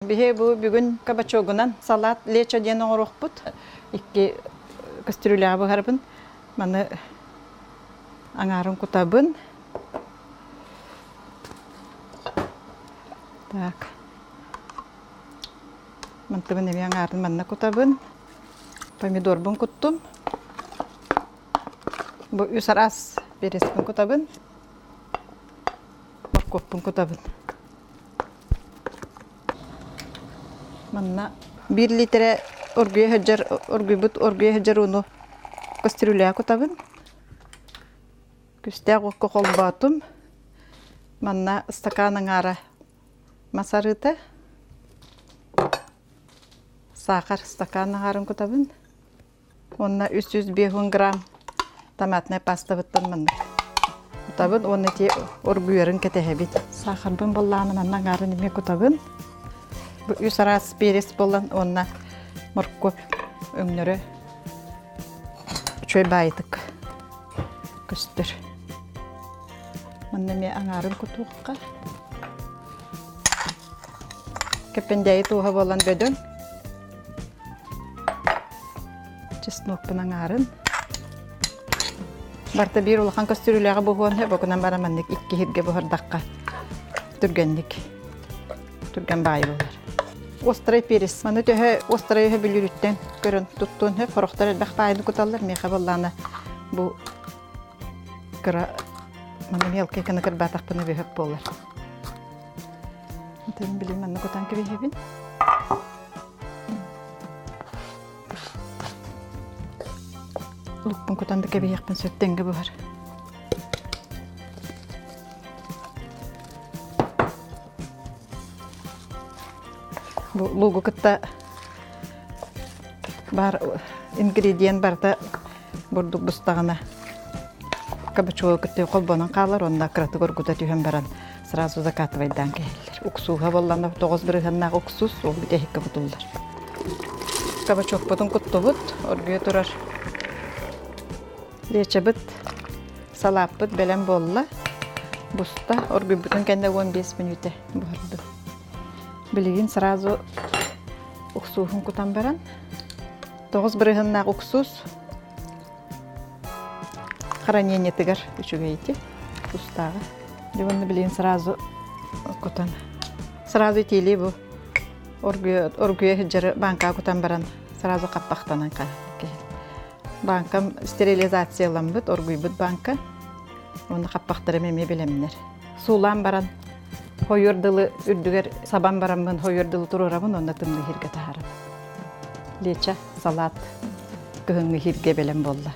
Бихе бу бүгүн кабачогунан салат лечо ден оңорохпут. Икки кастрюля быгарбын. Маны аңарын кутабын. Так. Мантыбын эми аңарын манна кутабын. Помидорбун куттум. Бу үсарас береспин кутабын. Морковпун кутабын. Манна 1 литре оргуй хаджар уну кастрюля кутабын. Күстәк окко колбатым. Манна стакан аңара масарыта. Сахар стакан аңарын кутабын. Онна 350 грамм томатная паста быттан манна. Кутабын, оны те оргуйрын кетехебит. Сахарбын болланы манна аңарын эме кутабын. Үсарас перес болан, онна морковь өңнөрө чөй байтык көстөр. Манна ме аңарын кутуққа. Кепендей туға болан бөдөн. Чеснокпын аңарын. Барта бир улахан кастрюляға бұғуан, бөкінен бара манник 2 хирге бұғырдаққа түргенник. Түрген бай болар. Острый перес. Маны төһө острый билүрүттен көрөн туттун хэ форохтар элбэх байны куталлар меха боллана бу кыра маны мелкий кана кырбатак пыны бехеп боллар. Тен билим маны кутан кебехебин. Лукпун кутанды кебехпин сөттенге бухар. Лугу кытта бар ингредиент барда бурдук бустагына кабачогу кытта колбонан калар, онда краты горгута түйөн баран сразу закатывайдан келер. Уксуга болланда 9 бирганна уксус, ол битехикке бутулдар. Кабачок потом куттубут, оргуя турар. Лечебит, салаппыт белен болла. Буста оргуй бутун кенде 15 минуте барды. Билигин сразу уксуһун кутан баран. 9 бирганна уксус. Хранение тигер үчүгейти. Бустагы. Дивонны билигин сразу кутан. Сразу тили бу. Оргуя хеджер банка кутан баран. Сразу каппактанан ка. Банкам стерилизацияланбыт, оргуйбыт банка. Оны каппактары эме билемнер. Суулан баран. Хойордылы үрдүгер сабан барамын, хойордылы турурамын, онда тымны хирге тахарам. Леча, салат, кыһыңы хирге белем болла.